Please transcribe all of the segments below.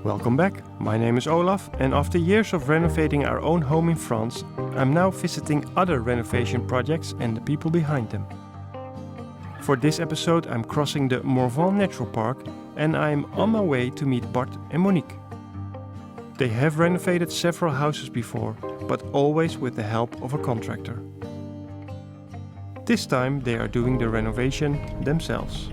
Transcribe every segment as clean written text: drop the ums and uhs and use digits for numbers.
Welcome back, my name is Olaf, and after years of renovating our own home in France, I'm now visiting other renovation projects and the people behind them. For this episode I'm crossing the Morvan Natural Park and I'm on my way to meet Bart and Monique. They have renovated several houses before, but always with the help of a contractor. This time they are doing the renovation themselves.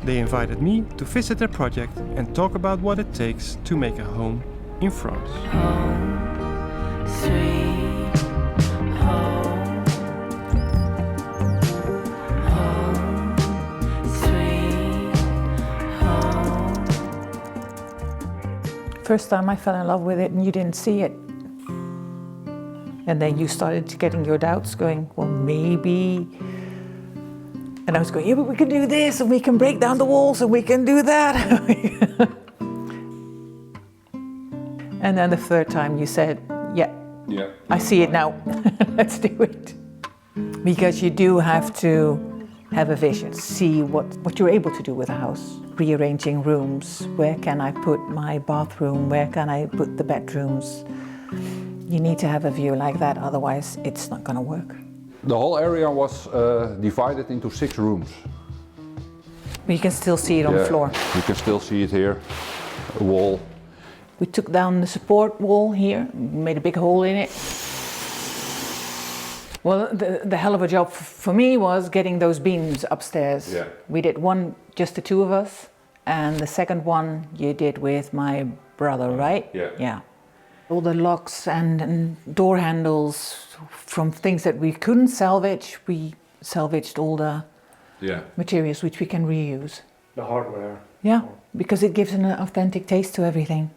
They invited me to visit their project and talk about what it takes to make a home in France. Home, sweet home. Home, sweet home. First time I fell in love with it and you didn't see it. And then you started getting your doubts going, well, maybe. And I was going, yeah, but we can do this and we can break down the walls and we can do that. And then the third time you said, yeah, I see it now. Let's do it. Because you do have to have a vision, see what you're able to do with a house. Rearranging rooms, where can I put my bathroom, where can I put the bedrooms? You need to have a view like that, otherwise it's not going to work. The whole area was divided into 6 rooms. But you can still see it on the floor. You can still see it here, a wall. We took down the support wall here, made a big hole in it. Well, the hell of a job for me was getting those beams upstairs. Yeah. We did one, just the two of us, and the second one you did with my brother, right? Yeah. All the locks and door handles from things that we couldn't salvage, we salvaged all the materials which we can reuse. The hardware. Yeah, because it gives an authentic taste to everything.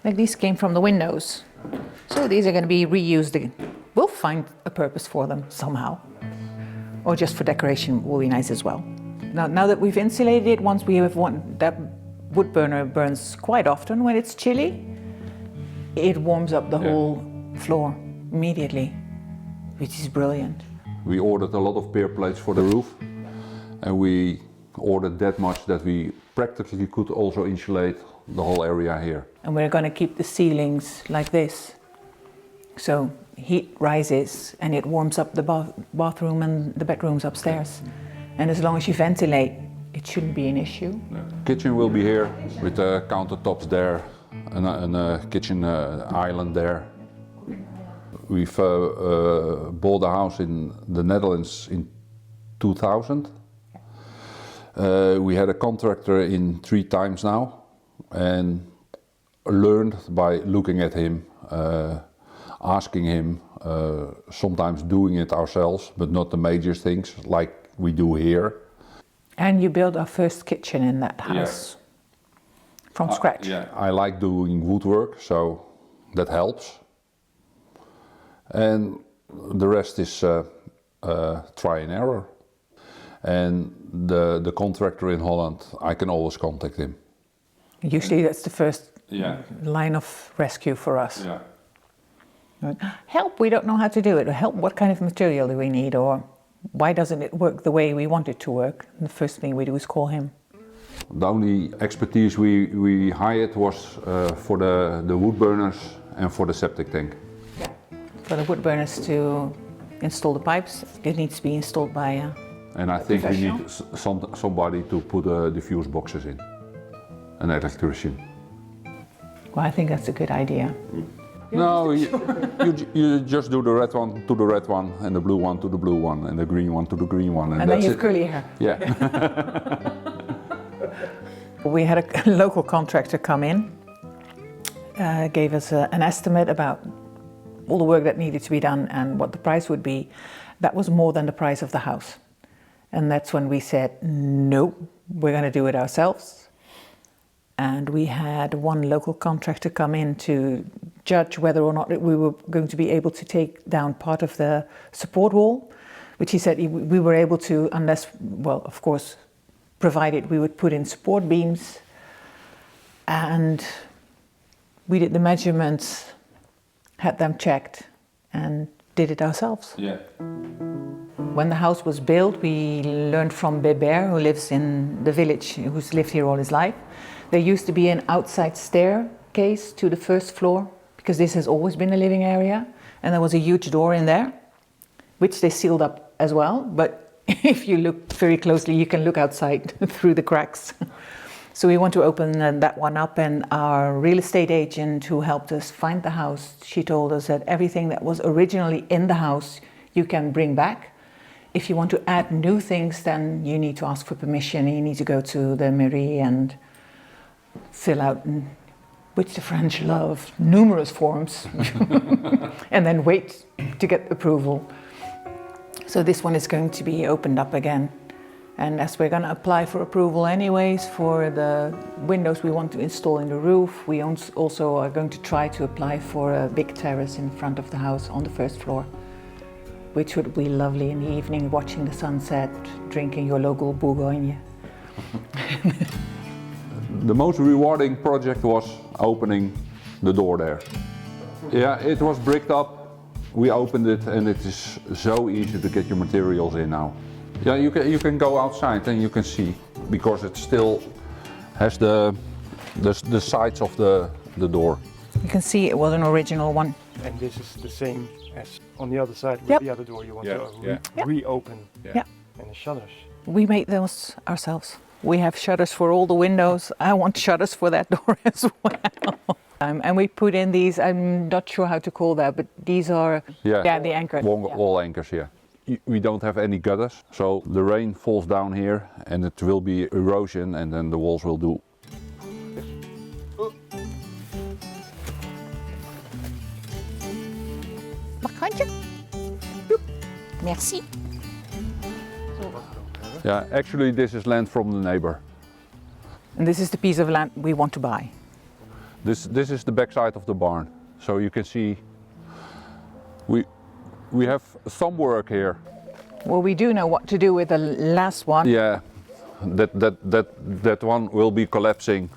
Like these came from the windows. So these are going to be reused again. We'll find a purpose for them somehow. Or just for decoration will be nice as well. Now that we've insulated it, once we have that wood burner burns quite often when it's chilly. It warms up the whole floor immediately, which is brilliant. We ordered a lot of pier plates for the roof, and we ordered that much that we practically could also insulate the whole area here. And we're going to keep the ceilings like this. So heat rises and it warms up the bathroom and the bedrooms upstairs. And as long as you ventilate, it shouldn't be an issue. Kitchen will be here with the countertops there. And a kitchen island there. We've bought a house in the Netherlands in 2000. We had a contractor in 3 times now and learned by looking at him, asking him, sometimes doing it ourselves, but not the major things like we do here. And you built our first kitchen in that house. From scratch. I like doing woodwork, so that helps. And the rest is try and error. And the contractor in Holland, I can always contact him. Usually that's the first line of rescue for us. Help, we don't know how to do it. Help, what kind of material do we need? Or why doesn't it work the way we want it to work? And the first thing we do is call him. The only expertise we hired was for the wood burners and for the septic tank. For the wood burners to install the pipes, it needs to be installed by and I think we need somebody to put the fuse boxes in, an electrician. Well, I think that's a good idea. No, you just do the red one to the red one, and the blue one to the blue one, and the green one to the green one. And then you have curly hair. Yeah. We had a local contractor come in, gave us an estimate about all the work that needed to be done and what the price would be. That was more than the price of the house. And that's when we said, no, we're going to do it ourselves. And we had one local contractor come in to judge whether or not we were going to be able to take down part of the support wall, which he said we were able to, unless, well, of course, provided we would put in support beams. And we did the measurements, had them checked, and did it ourselves. Yeah. When the house was built, we learned from Bébert, who lives in the village, who's lived here all his life. There used to be an outside staircase to the first floor, because this has always been a living area, and there was a huge door in there, which they sealed up as well, but if you look very closely, you can look outside through the cracks. So we want to open that one up, and our real estate agent who helped us find the house, she told us that everything that was originally in the house you can bring back. If you want to add new things, then you need to ask for permission. You need to go to the mairie and fill out, which the French love, numerous forms, and then wait to get approval. So this one is going to be opened up again. And as we're going to apply for approval anyways for the windows we want to install in the roof, we also are going to try to apply for a big terrace in front of the house on the first floor, which would be lovely in the evening, watching the sunset, drinking your local Bourgogne. The most rewarding project was opening the door there. Yeah, it was bricked up. We opened it, and it is so easy to get your materials in now. Yeah, you can go outside and you can see, because it still has the sides of the door. You can see it was an original one. And this is the same as on the other side with Yep. the other door you want Yeah, to yeah. reopen. Yeah. And the shutters. We made those ourselves. We have shutters for all the windows. I want shutters for that door as well. And we put in these, I'm not sure how to call that, but these are the anchor. Wall anchors, yeah. We don't have any gutters, so the rain falls down here and it will be erosion, and then the walls will do. Merci. Yeah, actually this is land from the neighbor. And this is the piece of land we want to buy. This is the back side of the barn, so you can see we have some work here. Well, we do know what to do with the last one. Yeah, that one will be collapsing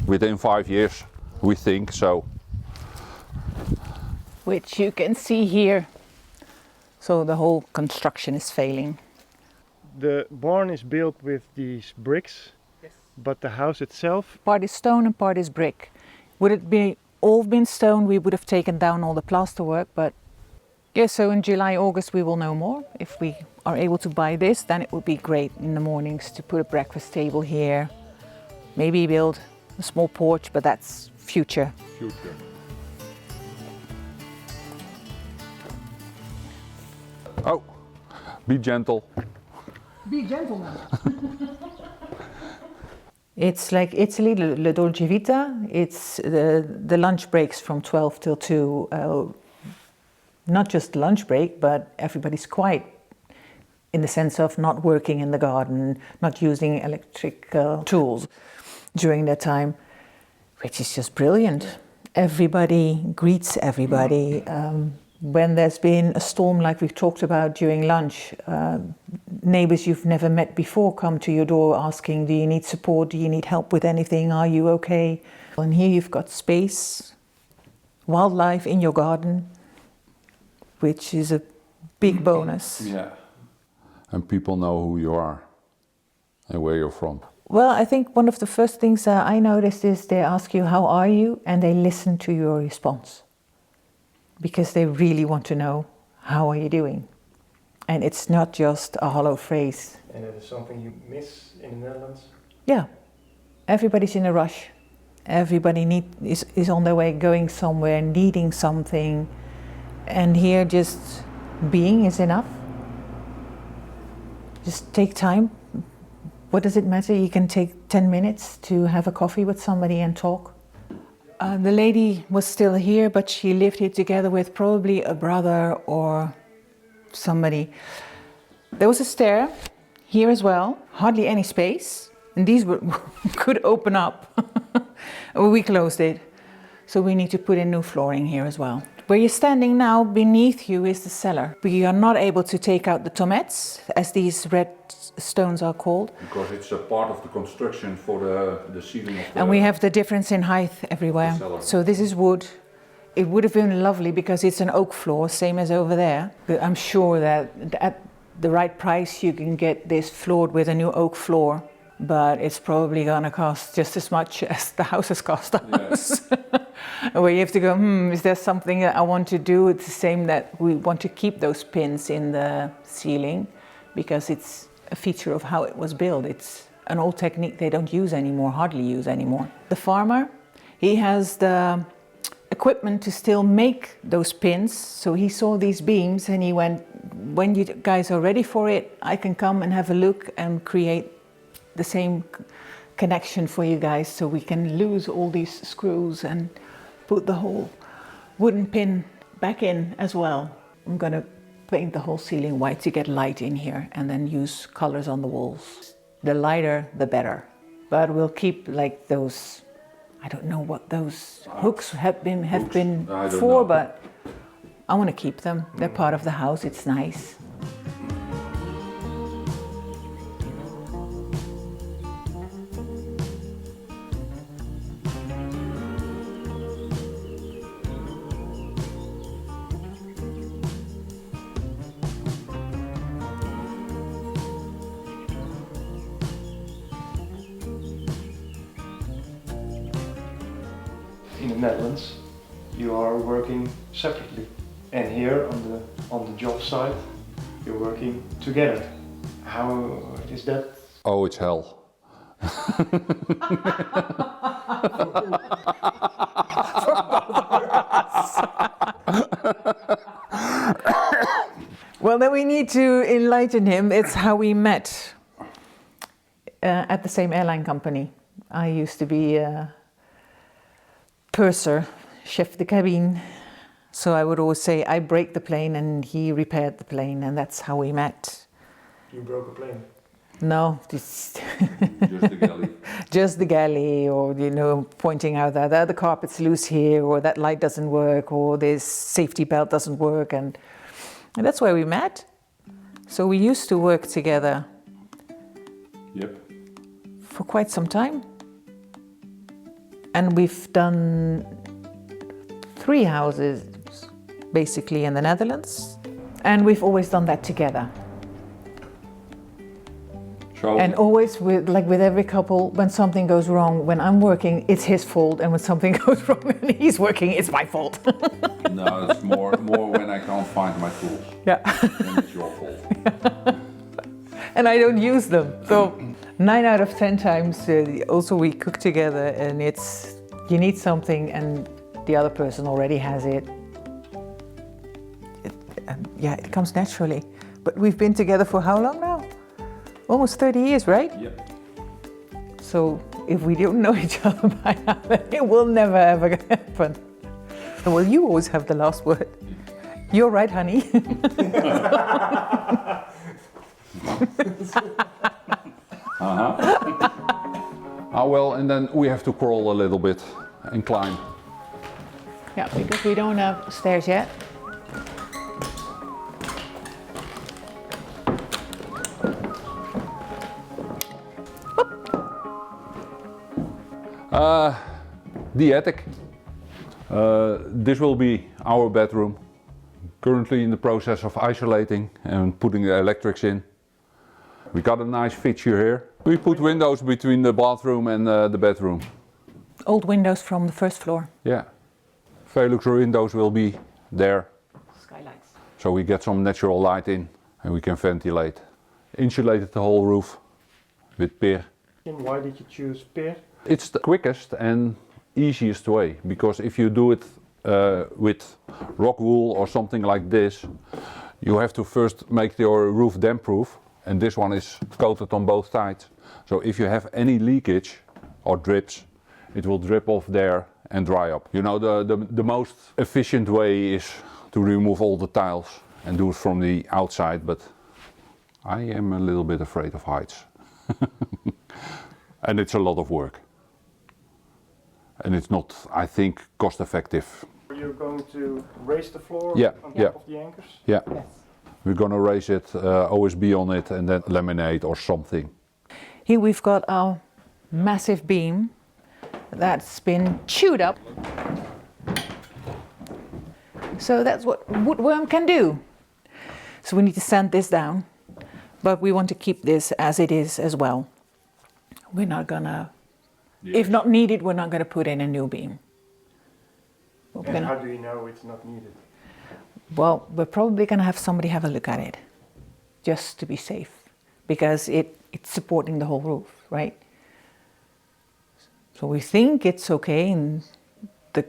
within 5 years, we think so. Which you can see here. So the whole construction is failing. The barn is built with these bricks, but the house itself, Part is stone and part is brick. Would it be all been stone, we would have taken down all the plasterwork, but yeah, so in July, August we will know more. If we are able to buy this, then it would be great in the mornings to put a breakfast table here, maybe build a small porch, but that's future. Oh, be gentle. Be gentleman. It's like Italy, Le Dolce Vita. It's the lunch breaks from 12 till 2. Not just lunch break, but everybody's quiet in the sense of not working in the garden, not using electric tools during that time, which is just brilliant. Everybody greets everybody. When there's been a storm like we've talked about during lunch, neighbors you've never met before come to your door asking, do you need support? Do you need help with anything? Are you okay? And here you've got space, wildlife in your garden, which is a big bonus. Yeah. And people know who you are and where you're from. Well, I think one of the first things I noticed is they ask you, how are you? And they listen to your response, because they really want to know, how are you doing? And it's not just a hollow phrase. and it is something you miss in the Netherlands. Yeah, everybody's in a rush. Everybody is on their way going somewhere, needing something. And here just being is enough. Just take time. What does it matter? You can take 10 minutes to have a coffee with somebody and talk. The lady was still here, but she lived here together with probably a brother or somebody. There was a stair here as well, hardly any space, and these could open up. We closed it, so we need to put in new flooring here as well. Where you're standing now, beneath you is the cellar. We are not able to take out the tomettes, as these red stones are called. Because it's a part of the construction for the ceiling of the... And we have the difference in height everywhere. cellar. So this is wood, It would have been lovely because it's an oak floor, same as over there. I'm sure that at the right price you can get this floored with a new oak floor, but it's probably gonna cost just as much as the house has cost us. Where you have to go, is there something that I want to do? It's the same that we want to keep those pins in the ceiling because it's a feature of how it was built. It's an old technique they don't use anymore, hardly use anymore. The farmer, he has the equipment to still make those pins. So he saw these beams and he went, when you guys are ready for it, I can come and have a look and create the same connection for you guys so we can lose all these screws and put the whole wooden pin back in as well. I'm gonna paint the whole ceiling white to get light in here and then use colors on the walls. The lighter, the better. But we'll keep like those, I don't know what those hooks have been for, but I want to keep them. They're part of the house. It's nice. In the Netherlands, you are working separately, and here on the job site, you're working together. How is that? Oh, it's hell. Well, then we need to enlighten him. It's how we met at the same airline company. I used to be purser, chef de cabine. So I would always say I break the plane and he repaired the plane, and that's how we met. You broke a plane? No, Just the galley. just the galley, or pointing out that the carpet's loose here, or that light doesn't work, or this safety belt doesn't work, and that's where we met. So we used to work together. Yep. For quite some time. And we've done 3 houses basically in the Netherlands, and we've always done that together. So, And always with every couple, when something goes wrong, when I'm working, it's his fault, and when something goes wrong when he's working, it's my fault. no, it's more when I can't find my tools. Yeah. Then it's your fault. And I don't use them. So 9 out of 10 times also we cook together, and it's you need something and the other person already has it. It comes naturally. But we've been together for how long now? Almost 30 years, right? Yep. So if we don't know each other by now, then it will never ever happen. Well, you always have the last word. You're right, honey. Ah, well, and then we have to crawl a little bit and climb. Yeah, because we don't have stairs yet. The attic. This will be our bedroom. Currently in the process of isolating and putting the electrics in. We got a nice feature here. We put windows between the bathroom and the bedroom. Old windows from the first floor. Yeah. Velux windows will be there. Skylights. So we get some natural light in and we can ventilate. Insulated the whole roof with pear. And why did you choose pear? It's the quickest and easiest way, because if you do it with rock wool or something like this, you have to first make your roof damp proof, and this one is coated on both sides. So if you have any leakage or drips, it will drip off there and dry up. You know, the most efficient way is to remove all the tiles and do it from the outside, but I am a little bit afraid of heights. And it's a lot of work. And it's not, I think, cost effective. Are you going to raise the floor Yeah, on top yeah. of the anchors? Yeah, Yes. we're gonna raise it, OSB on it, and then laminate or something. Here we've got our massive beam that's been chewed up. So that's what Woodworm can do. So we need to sand this down, but we want to keep this as it is as well. We're not gonna, if not needed, we're not gonna put in a new beam. But we're And gonna- how do you know it's not needed? Well, we're probably gonna have somebody have a look at it, just to be safe, because it's supporting the whole roof, right? So we think it's okay, and the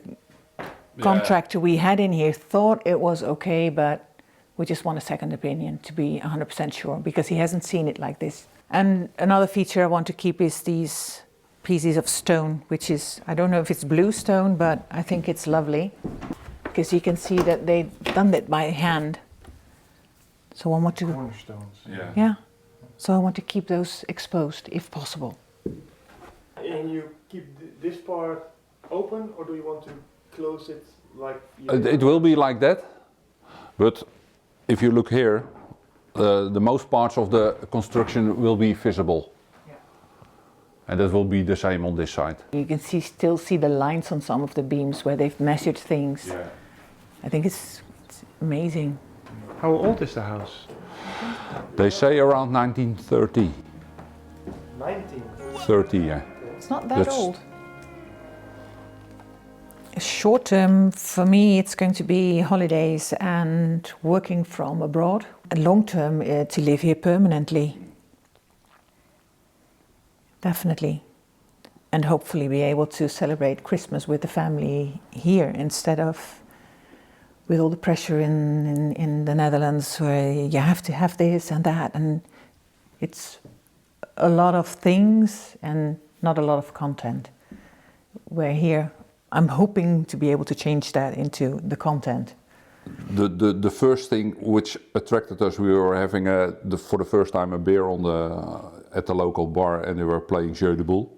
contractor we had in here thought it was okay, but we just want a second opinion to be 100% sure, because he hasn't seen it like this. And another feature I want to keep is these pieces of stone, which is, I don't know if it's blue stone, but I think it's lovely, because you can see that they've done it by hand. So I want to, Cornerstones. yeah, so I want to keep those exposed if possible. And you keep this part open, or do you want to close it like? It will be like that, but if you look here, the most parts of the construction will be visible. Yeah. And that will be the same on this side. You can still see the lines on some of the beams where they've measured things. I think it's amazing. How old is the house? They say around 1930. 19. 30, yeah. It's not that That's- old. Short term, for me, it's going to be holidays and working from abroad. And long term, to live here permanently. Definitely. And hopefully be able to celebrate Christmas with the family here instead of with all the pressure in the Netherlands where you have to have this and that. And it's a lot of things and not a lot of content. Where here, I'm hoping to be able to change that into the content. The first thing which attracted us, we were having for the first time a beer at the local bar, and they were playing Jeu de Boule.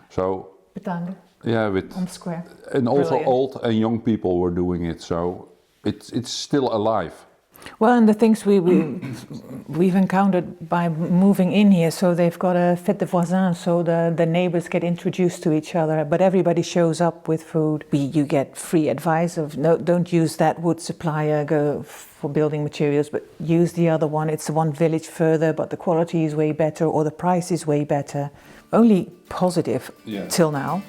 So Bedankt. yeah, with On the square. and also Brilliant. old and young people were doing it. So it's still alive. Well, and the things we've encountered by moving in here, so they've got a fête de voisins, so the neighbors get introduced to each other, but everybody shows up with food. You get free advice of, no, don't use that wood supplier, go for building materials, but use the other one. It's the one village further, but the quality is way better, or the price is way better. Only positive till now.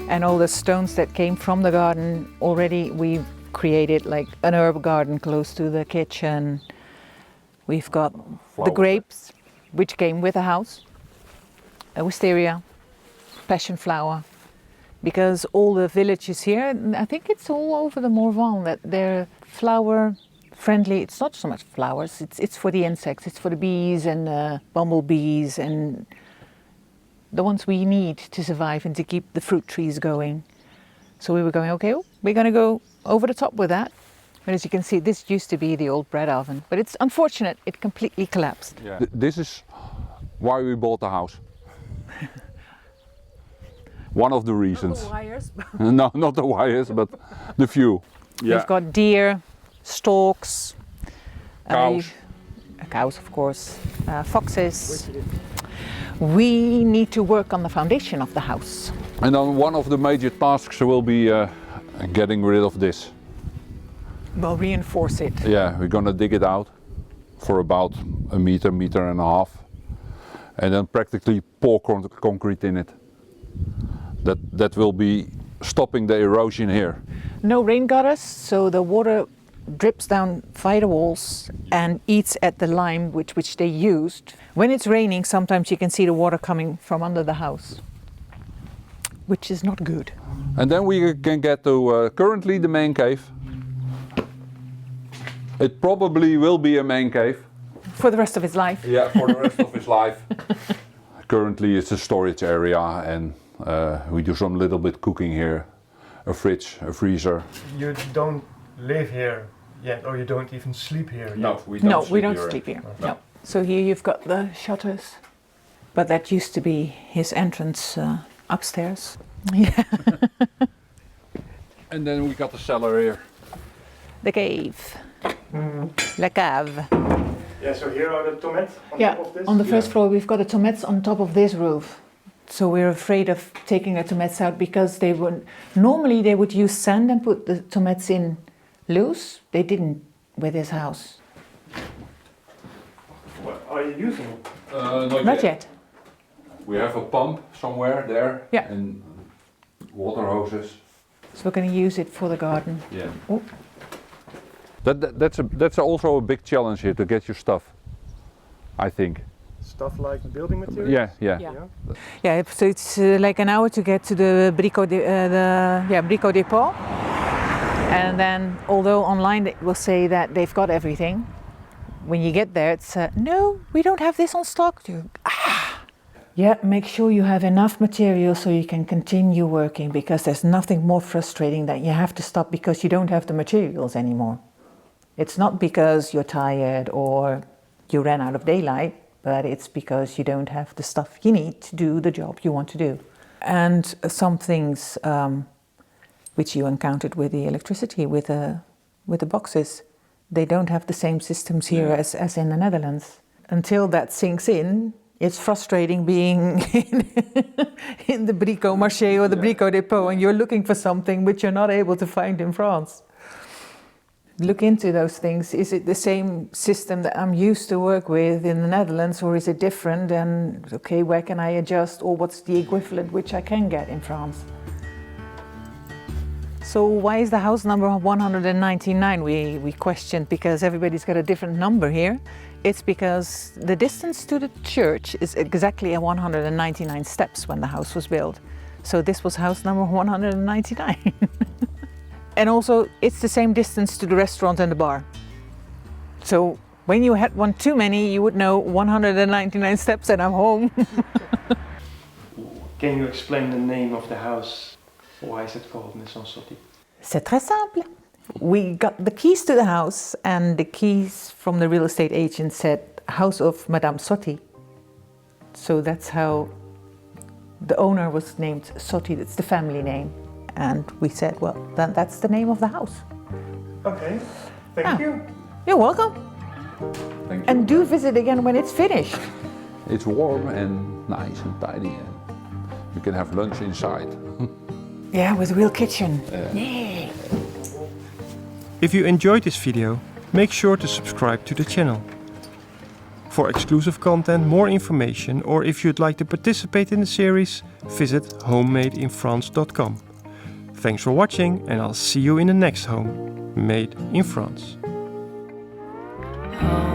And all the stones that came from the garden, already we've created like an herb garden close to the kitchen. We've got the grapes, which came with the house, a wisteria, passion flower, because all the villages here, I think it's all over the Morvan, that they're flower friendly. It's not so much flowers, it's for the insects, it's for the bees and bumblebees and the ones we need to survive and to keep the fruit trees going. So we were going, okay, we're going to go over the top with that. But as you can see, this used to be the old bread oven. But it's unfortunate, it completely collapsed. Yeah. This is why we bought the house. One of the reasons. Not the wires. No, not the wires, but the few. We've got deer, storks, Cows. Cows, of course, foxes. We need to work on the foundation of the house. And then one of the major tasks will be getting rid of this. We'll reinforce it. Yeah, we're gonna dig it out for about a meter and a half, and then practically pour concrete in it. That will be stopping the erosion here. No rain gutters, so the water drips down via the walls and eats at the lime which they used. When it's raining, sometimes you can see the water coming from under the house, which is not good. And then we can get to currently the main cave. It probably will be a main cave. For the rest of his life. Yeah, for the rest of his life. Currently it's a storage area, and we do some little bit cooking here. A fridge, a freezer. You don't live here yet, or you don't even sleep here yet? No, we don't No, sleep we don't here. sleep here. No. So here you've got the shutters, but that used to be his entrance upstairs. Yeah. And then we got the cellar here. The cave. La cave. Yeah, so here are the tomates on Yeah, top of this? on the first floor we've got the tomates on top of this roof. So we're afraid of taking the tomates out because normally they would use sand and put the tomates in loose. They didn't with this house. What are you using? Not yet. We have a pump somewhere there. Yeah. And water hoses. So we're going to use it for the garden. Yeah. Oh. That's also a big challenge here to get your stuff, I think. Stuff like building materials? Yeah. Yeah, so it's like an hour to get to the Brico Dépôt. And then, although online they will say that they've got everything, when you get there it's, no, we don't have this on stock. Yeah, make sure you have enough material so you can continue working, because there's nothing more frustrating than you have to stop because you don't have the materials anymore. It's not because you're tired or you ran out of daylight, but it's because you don't have the stuff you need to do the job you want to do. And some things which you encountered with the electricity, with the boxes, they don't have the same systems here as in the Netherlands. Until that sinks in, it's frustrating being in the Brico Marché or the Brico Dépôt and you're looking for something which you're not able to find in France. Look into those things. Is it the same system that I'm used to work with in the Netherlands, or is it different? And okay, where can I adjust, or what's the equivalent which I can get in France? So why is the house number 199? We questioned, because everybody's got a different number here. It's because the distance to the church is exactly 199 steps when the house was built. So this was house number 199. And also, it's the same distance to the restaurant and the bar. So when you had one too many, you would know 199 steps and I'm home. Can you explain the name of the house? Why is it called Maison Sotti? C'est très simple. We got the keys to the house, and the keys from the real estate agent said House of Madame Sotti. So that's how the owner was named Sotti. It's the family name. And we said, well, then that's the name of the house. Okay, thank you. You're welcome. Thank you. And do visit again when it's finished. It's warm and nice and tidy, and we can have lunch inside. Yeah, with a real kitchen. Yeah. If you enjoyed this video, make sure to subscribe to the channel. For exclusive content, more information, or if you'd like to participate in the series, visit homemadeinfrance.com. Thanks for watching, and I'll see you in the next home made in France. Home.